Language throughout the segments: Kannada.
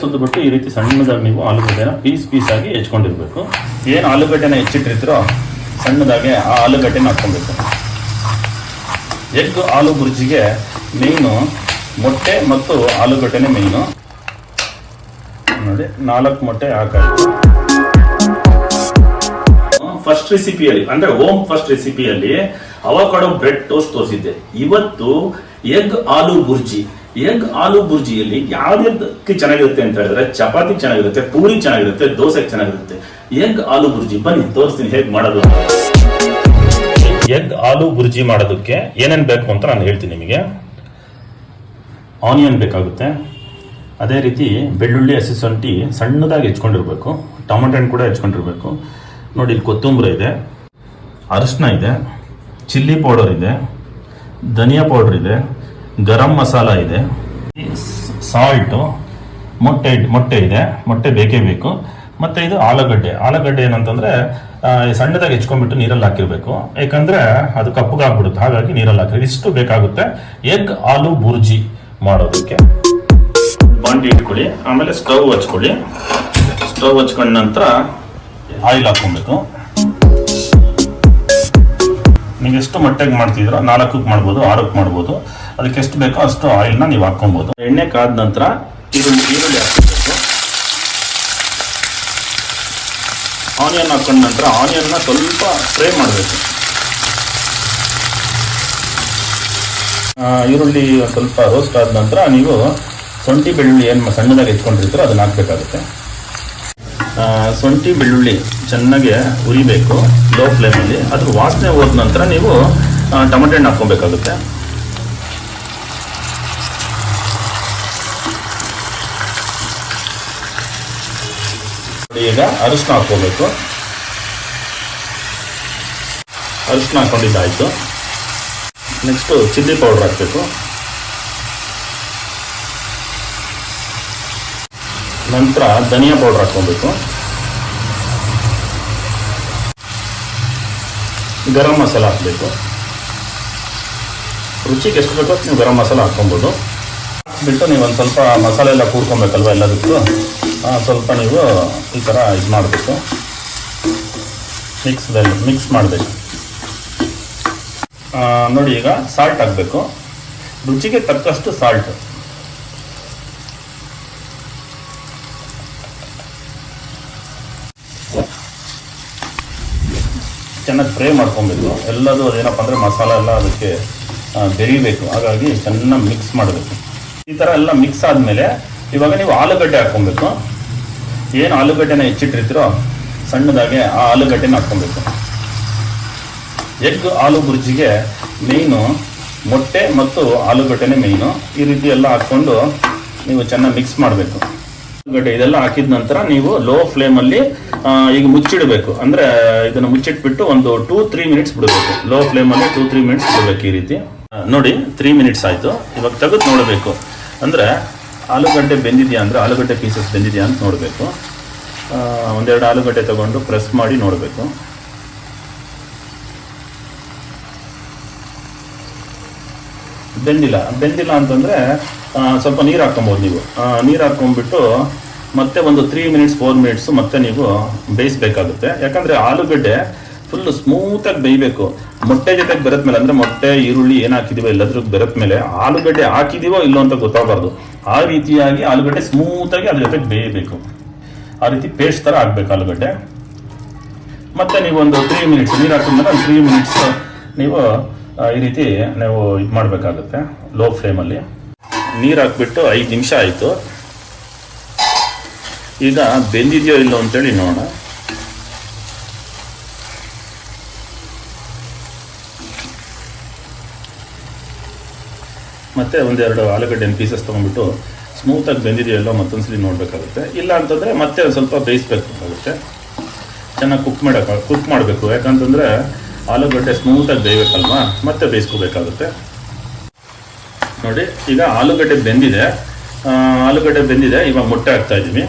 ಸುದ್ದುಬಿಟ್ಟು ಈ ರೀತಿ ಸಣ್ಣದಾಗಿ ನೀವು ಆಲೂಗಡ್ಡೆನ ಪೀಸ್ ಆಗಿ ಹೆಚ್ಕೊಂಡಿರ್ಬೇಕು. ಏನು ಆಲೂಗಡ್ಡೆನ ಹೆಚ್ಚಿಟ್ಟಿರ್ತೀರೋ ಸಣ್ಣದಾಗಿ ಆ ಆಲೂಗಡ್ಡೆನ ಹಾಕ್ಕೊಬೇಕು. ಎಗ್ ಆಲೂ ಬುರ್ಜಿಗೆ ಮೇಯ್ನು ಮೊಟ್ಟೆ ಮತ್ತು ಆಲೂಗಡ್ಡೆನೇ ಮೇಯ್ನು. ನೋಡಿ 4 ಮೊಟ್ಟೆ ಹಾಕಾಯ್ತು. ಫಸ್ಟ್ ರೆಸಿಪಿಯಲ್ಲಿ ಅಂದ್ರೆ ಫಸ್ಟ್ ರೆಸಿಪಿಯಲ್ಲಿ ಅವಕಾಡೋ ಬ್ರೆಡ್ ಟೋಸ್ಟ್ ತೋರಿಸಿದ್ದೆ. ಇವತ್ತು ಎಗ್ ಆಲೂ ಬುರ್ಜಿ. ಎಗ್ ಆಲೂ ಬುರ್ಜಿಯಲ್ಲಿ ಯಾವ್ದಕ್ಕೆ ಚೆನ್ನಾಗಿರುತ್ತೆ ಅಂತ ಹೇಳಿದ್ರೆ ಚಪಾತಿ ಚೆನ್ನಾಗಿರುತ್ತೆ, ಪೂರಿ ಚೆನ್ನಾಗಿರುತ್ತೆ, ದೋಸೆಗೆ ಚೆನ್ನಾಗಿರುತ್ತೆ. ಎಗ್ ಆಲೂ ಬುರ್ಜಿ ಬನ್ನಿ ತೋರಿಸ್ತೀನಿ ಹೇಗೆ ಮಾಡೋದು. ಎಗ್ ಆಲೂ ಬುರ್ಜಿ ಮಾಡೋದಕ್ಕೆ ಏನೇನು ಬೇಕು ಅಂತ ನಾನು ಹೇಳ್ತೀನಿ ನಿಮಗೆ. ಆನಿಯನ್ ಬೇಕಾಗುತ್ತೆ, ಅದೇ ರೀತಿ ಬೆಳ್ಳುಳ್ಳಿ, ಹಸಿಶುಂಠಿ ಸಣ್ಣದಾಗಿ ಹೆಚ್ಕೊಂಡಿರ್ಬೇಕು, ಟೊಮೆಟೊ ಹಣ್ಣು ಕೂಡ ಹೆಚ್ಕೊಂಡಿರ್ಬೇಕು. ನೋಡಿ ಇಲ್ಲಿ ಕೊತ್ತಂಬರಿ ಇದೆ, ಅರಿಶಿನ ಇದೆ, ಚಿಲ್ಲಿ ಪೌಡರ್ ಇದೆ, ಧನಿಯಾ ಪೌಡರ್ ಇದೆ, ಗರಂ ಮಸಾಲ ಇದೆ, ಸಾಲ್ಟು, ಮೊಟ್ಟೆ ಇದೆ, ಮೊಟ್ಟೆ ಬೇಕೇ ಬೇಕು. ಮತ್ತು ಇದು ಆಲೂಗಡ್ಡೆ ಏನಂತಂದರೆ ಸಣ್ಣದಾಗಿ ಹೆಚ್ಕೊಂಡ್ಬಿಟ್ಟು ನೀರಲ್ಲಿ ಹಾಕಿರ್ಬೇಕು, ಯಾಕಂದರೆ ಅದು ಕಪ್ಪಗಾಗ್ಬಿಡುತ್ತೆ, ಹಾಗಾಗಿ ನೀರಲ್ಲಿ ಹಾಕಿರಿ. ಇಷ್ಟು ಬೇಕಾಗುತ್ತೆ ಎಗ್ ಆಲೂ ಬುರ್ಜಿ ಮಾಡೋದಕ್ಕೆ. ಬಾಂಡಿ ಇಟ್ಕೊಳ್ಳಿ, ಆಮೇಲೆ ಸ್ಟವ್ ಹಚ್ಕೊಳ್ಳಿ. ಸ್ಟವ್ ಹಚ್ಕೊಂಡ ನಂತರ ಆಯಿಲ್ ಹಾಕ್ಕೊಬೇಕು. ನೀವು ಎಷ್ಟು ಮೊಟ್ಟೆಗೆ ಮಾಡ್ತಿದ್ರೋ 4ಕ್ಕೆ ಮಾಡ್ಬೋದು, 6ಕ್ಕೆ ಮಾಡ್ಬೋದು, ಅದಕ್ಕೆ ಎಷ್ಟು ಬೇಕೋ ಅಷ್ಟು ಆಯಿಲ್ನ ನೀವು ಹಾಕ್ಕೊಬೋದು. ಎಣ್ಣೆ ಕಾದ ನಂತರ ಈರುಳ್ಳಿ ಹಾಕ್ಕೊಬೇಕು. ಆನಿಯನ್ ಹಾಕೊಂಡ ನಂತರ ಆನಿಯನ್ನ ಸ್ವಲ್ಪ ಫ್ರೈ ಮಾಡಬೇಕು. ಈರುಳ್ಳಿ ಸ್ವಲ್ಪ ರೋಸ್ಟ್ ಆದ ನಂತರ ನೀವು ಶುಂಠಿ ಬೆಳ್ಳುಳ್ಳಿ ಏನು ಸಣ್ಣದಾಗಿ ಎತ್ಕೊಂಡಿರ್ತೀರೋ ಅದನ್ನ ಹಾಕಬೇಕಾಗುತ್ತೆ. ಶುಂಠಿ ಬೆಳ್ಳುಳ್ಳಿ ಚೆನ್ನಾಗಿ ಉರಿಬೇಕು ಲೋ ಫ್ಲೇಮಲ್ಲಿ. ಅದ್ರ ವಾಸನೆ ಹೋದ ನಂತರ ನೀವು ಟೊಮೆಟೊ ಹಣ್ಣು ಹಾಕ್ಕೊಬೇಕಾಗುತ್ತೆ. ಈಗ ಅರಿಶಿನ ಹಾಕ್ಕೋಬೇಕು. ಅರಿಶಿನ ಹಾಕೊಂಡಿದ್ದಾಯ್ತು. ನೆಕ್ಸ್ಟು ಚಿಲ್ಲಿ ಪೌಡರ್ ಹಾಕಬೇಕು. ನಂತರ ಧನಿಯಾ ಪೌಡರ್ ಹಾಕ್ಕೊಬೇಕು. ಗರಂ ಮಸಾಲ ಹಾಕಬೇಕು. ರುಚಿಗೆ ಎಷ್ಟು ಬೇಕೋ ನೀವು ಗರಂ ಮಸಾಲ ಹಾಕ್ಕೊಬೋದು. ಹಾಕ್ಬಿಟ್ಟು ನೀವು ಒಂದು ಸ್ವಲ್ಪ ಮಸಾಲೆ ಎಲ್ಲ ಕೂಡ್ಕೊಬೇಕಲ್ವ ಎಲ್ಲದಕ್ಕೂ, ಸ್ವಲ್ಪ ನೀವು ಈ ಥರ ಇದು ಮಾಡಬೇಕು, ಮಿಕ್ಸ್ ಮಾಡಬೇಕು. ನೋಡಿ ಈಗ ಸಾಲ್ಟ್ ಹಾಕಬೇಕು, ರುಚಿಗೆ ತಕ್ಕಷ್ಟು ಸಾಲ್ಟ್. ಚೆನ್ನಾಗಿ ಫ್ರೈ ಮಾಡ್ಕೊಬೇಕು. ಎಲ್ಲದು ಅದೇನಪ್ಪ ಅಂದರೆ ಮಸಾಲ ಎಲ್ಲ ಅದಕ್ಕೆ ಬೆರಿಬೇಕು, ಹಾಗಾಗಿ ಚೆನ್ನಾಗಿ ಮಿಕ್ಸ್ ಮಾಡಬೇಕು. ಈ ಥರ ಎಲ್ಲ ಮಿಕ್ಸ್ ಆದಮೇಲೆ ಇವಾಗ ನೀವು ಆಲೂಗಡ್ಡೆ ಹಾಕ್ಕೊಬೇಕು. ಏನು ಆಲೂಗಡ್ಡೆನ ಹೆಚ್ಚಿಟ್ಟಿರ್ತೀರೋ ಸಣ್ಣದಾಗೆ ಆ ಆಲೂಗಡ್ಡೆನ ಹಾಕ್ಕೊಬೇಕು. ಎಗ್ ಆಲೂ ಬುರ್ಜಿಗೆ ಮೇಯ್ನು ಮೊಟ್ಟೆ ಮತ್ತು ಆಲೂಗಡ್ಡೆನೇ ಮೇಯ್ನು. ಈ ರೀತಿ ಎಲ್ಲ ಹಾಕ್ಕೊಂಡು ನೀವು ಚೆನ್ನಾಗಿ ಮಿಕ್ಸ್ ಮಾಡಬೇಕು. ಆಲೂಗಡ್ಡೆ ಇದೆಲ್ಲ ಹಾಕಿದ ನಂತರ ನೀವು ಲೋ ಫ್ಲೇಮಲ್ಲಿ ಈಗ ಮುಚ್ಚಿಡಬೇಕು. ಅಂದರೆ ಇದನ್ನು ಮುಚ್ಚಿಟ್ಬಿಟ್ಟು ಒಂದು 2-3 ಮಿನಿಟ್ಸ್ ಬಿಡಬೇಕು. ಲೋ ಫ್ಲೇಮಲ್ಲಿ 2-3 ಮಿನಿಟ್ಸ್ ಬಿಡಬೇಕು. ಈ ರೀತಿ ನೋಡಿ 3 ಮಿನಿಟ್ಸ್ ಆಯಿತು. ಇವಾಗ ತೆಗೆದು ನೋಡಬೇಕು, ಅಂದರೆ ಆಲೂಗಡ್ಡೆ ಬೆಂದಿದೆಯಾ, ಅಂದರೆ ಆಲೂಗಡ್ಡೆ ಪೀಸಸ್ ಬೆಂದಿದೆಯಾ ಅಂತ ನೋಡಬೇಕು. ಒಂದೆರಡು ಆಲೂಗಡ್ಡೆ ತಗೊಂಡು ಪ್ರೆಸ್ ಮಾಡಿ ನೋಡಬೇಕು. ಬೆಂದಿಲ್ಲ ಅಂತಂದರೆ ಸ್ವಲ್ಪ ನೀರು ಹಾಕ್ಕೊಬೋದು. ನೀವು ನೀರು ಹಾಕ್ಕೊಂಡ್ಬಿಟ್ಟು ಮತ್ತೆ ಒಂದು 3 ಮಿನಿಟ್ಸ್ 4 ಮಿನಿಟ್ಸು ಮತ್ತೆ ನೀವು ಬೇಯಿಸಬೇಕಾಗುತ್ತೆ. ಯಾಕಂದರೆ ಆಲೂಗಡ್ಡೆ ಫುಲ್ಲು ಸ್ಮೂತಾಗಿ ಬೇಯಬೇಕು. ಮೊಟ್ಟೆ ಜೊತೆಗೆ ಬೆರೆತ ಮೇಲೆ, ಅಂದರೆ ಮೊಟ್ಟೆ ಈರುಳ್ಳಿ ಏನು ಹಾಕಿದೀವೋ ಎಲ್ಲದ್ರ ಬೆರೆತ ಮೇಲೆ ಆಲೂಗಡ್ಡೆ ಹಾಕಿದೀವೋ ಇಲ್ಲೋ ಅಂತ ಗೊತ್ತಾಗಬಾರ್ದು. ಆ ರೀತಿಯಾಗಿ ಆಲೂಗಡ್ಡೆ ಸ್ಮೂತಾಗಿ ಅದ್ರ ಜೊತೆಗೆ ಬೇಯಬೇಕು. ಆ ರೀತಿ ಪೇಸ್ಟ್ ಥರ ಆಗಬೇಕು ಆಲೂಗಡ್ಡೆ. ಮತ್ತೆ ನೀವು ಒಂದು 3 ಮಿನಿಟ್ಸ್ ನೀರು ಹಾಕಿದ್ಮೇಲೆ ಒಂದು 3 ಮಿನಿಟ್ಸ್ ನೀವು ಈ ರೀತಿ ನೀವು ಇದು ಮಾಡಬೇಕಾಗುತ್ತೆ ಲೋ ಫ್ಲೇಮಲ್ಲಿ. ನೀರು ಹಾಕ್ಬಿಟ್ಟು 5 ನಿಮಿಷ ಆಯಿತು. ಈಗ ಬೆಂದಿದೆಯೋ ಇಲ್ಲೋ ಅಂತೇಳಿ ನೋಡೋಣ. ಮತ್ತೆ ಒಂದೆರಡು ಆಲೂಗಡ್ಡೆ ಪೀಸಸ್ ತೊಗೊಂಡ್ಬಿಟ್ಟು ಸ್ಮೂತಾಗಿ ಬೆಂದಿದೆಯೋ ಇಲ್ಲೋ ಮತ್ತೊಂದ್ಸಲಿ ನೋಡಬೇಕಾಗುತ್ತೆ. ಇಲ್ಲ ಅಂತಂದರೆ ಮತ್ತೆ ಒಂದು ಸ್ವಲ್ಪ ಬೇಯಿಸ್ಬೇಕಾಗುತ್ತೆ. ಚೆನ್ನಾಗಿ ಕುಕ್ ಮಾಡಬೇಕು. ಯಾಕಂತಂದರೆ ಆಲೂಗಡ್ಡೆ ಸ್ಮೂತಾಗಿ ಬೇಯಬೇಕಲ್ವಾ, ಮತ್ತೆ ಬೇಯಿಸ್ಕೋಬೇಕಾಗುತ್ತೆ. ನೋಡಿ ಈಗ ಆಲೂಗಡ್ಡೆ ಬೆಂದಿದೆ. ಇವಾಗ ಮೊಟ್ಟೆ ಹಾಕ್ತಾ ಇದ್ದೀವಿ.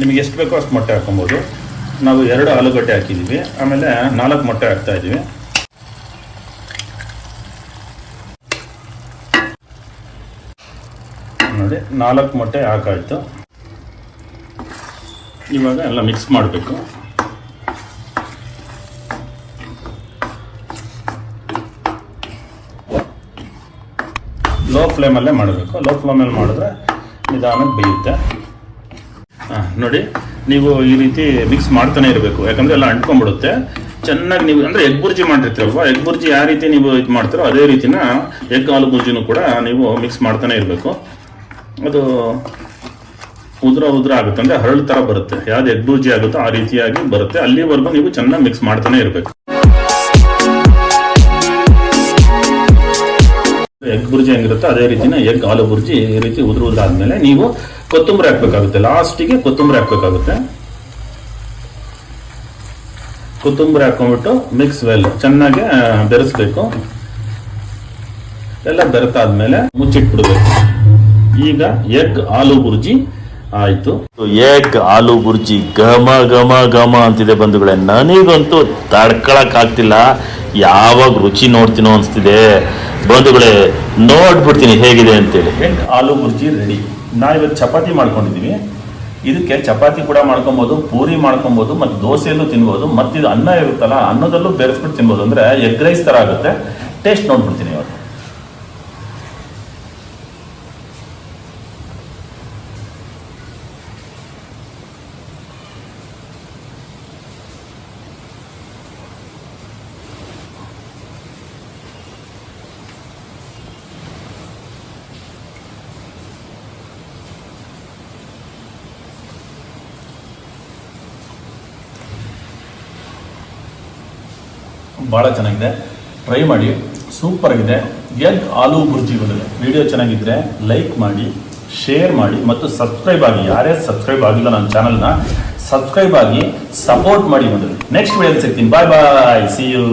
ನಿಮಗೆ ಎಷ್ಟು ಬೇಕೋ ಅಷ್ಟು ಮೊಟ್ಟೆ ಹಾಕೊಬೋದು. ನಾವು 2 ಆಲೂಗಡ್ಡೆ ಹಾಕಿದ್ದೀವಿ, ಆಮೇಲೆ 4 ಮೊಟ್ಟೆ ಹಾಕ್ತಾ ಇದ್ದೀವಿ. ನೋಡಿ 4 ಮೊಟ್ಟೆ ಹಾಕಾಯ್ತು. ಇವಾಗ ಎಲ್ಲ ಮಿಕ್ಸ್ ಮಾಡಬೇಕು. ಲೋ ಫ್ಲೇಮಲ್ಲೇ ಮಾಡಬೇಕು. ಲೋ ಫ್ಲೇಮಲ್ಲಿ ಮಾಡಿದ್ರೆ ನಿಧಾನಕ್ಕೆ ಬೇಯುತ್ತೆ. ನೋಡಿ, ನೀವು ಈ ರೀತಿ ಮಿಕ್ಸ್ ಮಾಡ್ತಾನೆ ಇರಬೇಕು, ಯಾಕಂದರೆ ಎಲ್ಲ ಅಂಟ್ಕೊಂಡ್ಬಿಡುತ್ತೆ. ಚೆನ್ನಾಗಿ ನೀವು ಅಂದರೆ ಎಗ್ ಬುರ್ಜಿ ಮಾಡಿರ್ತೀರಲ್ವ, ಎಗ್ ಬುರ್ಜಿ ಯಾವ ರೀತಿ ನೀವು ಇದು ಮಾಡ್ತೀರೋ ಅದೇ ರೀತಿನ ಎಗ್ ಆಲೂ ಬುರ್ಜಿನೂ ಕೂಡ ನೀವು ಮಿಕ್ಸ್ ಮಾಡ್ತಾನೆ ಇರಬೇಕು. ಅದು ಉದುರ ಆಗುತ್ತೆ, ಅಂದರೆ ಹರಳು ಥರ ಬರುತ್ತೆ. ಯಾವ್ದು ಎಗ್ ಬುರ್ಜಿ ಆಗುತ್ತೋ ಆ ರೀತಿಯಾಗಿ ಬರುತ್ತೆ. ಅಲ್ಲಿವರೆಗೂ ನೀವು ಚೆನ್ನಾಗಿ ಮಿಕ್ಸ್ ಮಾಡ್ತಾನೆ ಇರಬೇಕು. ಎಗ್ ಬುರ್ಜಿ ಹೆಂಗಿರುತ್ತೆ ಅದೇ ರೀತಿನ ಎಗ್ ಆಲೂ ಬುರ್ಜಿ ಈ ರೀತಿ ಉದುರಾದ್ಮೇಲೆ ನೀವು ಕೊತ್ತಂಬರಿ ಹಾಕ್ಬೇಕಾಗುತ್ತೆ. ಲಾಸ್ಟಿಗೆ ಕೊತ್ತಂಬರಿ ಹಾಕ್ಬೇಕಾಗುತ್ತೆ. ಕೊತ್ತಂಬರಿ ಹಾಕೊಂಡ್ಬಿಟ್ಟು ಮಿಕ್ಸ್ ವೆಲ್ ಚೆನ್ನಾಗಿ ಬೆರೆಸ್ಬೇಕು. ಎಲ್ಲ ಬೆರೆತಾದ್ಮೇಲೆ ಮುಚ್ಚಿಟ್ಬಿಡ್ಬೇಕು. ಈಗ ಎಗ್ ಆಲೂ ಬುರ್ಜಿ ಆಯ್ತು. ಎಗ್ ಆಲೂ ಬುರ್ಜಿ ಘಮ ಘಮ ಘಮ ಅಂತಿದೆ ಬಂಧುಗಳೇ. ನನಗಂತೂ ತಡ್ಕೊಳಕ್ ಆಗ್ತಿಲ್ಲ. ಯಾವಾಗ ರುಚಿ ನೋಡ್ತೀನೋ ಅನಿಸ್ತಿದೆ ಬಂಧುಗಳೇ. ನೋಡ್ಬಿಡ್ತೀನಿ ಹೇಗಿದೆ ಅಂತೇಳಿ. ಎಗ್ ಆಲೂ ಬುರ್ಜಿ ರೆಡಿ. ನಾವಿವತ್ತು ಚಪಾತಿ ಮಾಡ್ಕೊಂಡಿದ್ದೀವಿ. ಇದಕ್ಕೆ ಚಪಾತಿ ಕೂಡ ಮಾಡ್ಕೊಬೋದು, ಪೂರಿ ಮಾಡ್ಕೊಬೋದು, ಮತ್ತು ದೋಸೆಯಲ್ಲೂ ತಿನ್ಬೋದು. ಮತ್ತು ಇದು ಅನ್ನ ಇರುತ್ತಲ್ಲ, ಅನ್ನದಲ್ಲೂ ಬೆರೆಸ್ಬಿಟ್ಟು ತಿನ್ಬೋದು. ಅಂದರೆ ಎಗ್ ರೈಸ್ ಥರ ಆಗುತ್ತೆ. ಟೇಸ್ಟ್ ನೋಡ್ಬಿಡ್ತೀನಿ ಇವತ್ತು. ಭಾಳ ಚೆನ್ನಾಗಿದೆ, ಟ್ರೈ ಮಾಡಿ. ಸೂಪರ್ ಆಗಿದೆ ಎಗ್ ಆಲೂ ಬುರ್ಜಿ. ವಿಡಿಯೋ ಚೆನ್ನಾಗಿದ್ದರೆ ಲೈಕ್ ಮಾಡಿ, ಶೇರ್ ಮಾಡಿ ಮತ್ತು ಸಬ್ಸ್ಕ್ರೈಬ್ ಆಗಿ. ಯಾರೇ ಸಬ್ಸ್ಕ್ರೈಬ್ ಆಗಿಲ್ಲ ನನ್ನ ಚಾನಲ್ನ ಸಬ್ಸ್ಕ್ರೈಬ್ ಆಗಿ ಸಪೋರ್ಟ್ ಮಾಡಿ. ನೆಕ್ಸ್ಟ್ ವಿಡಿಯೋದಲ್ಲಿ ಸಿಗ್ತೀನಿ. ಬಾಯ್ ಬಾಯ್, ಸಿ ಯು.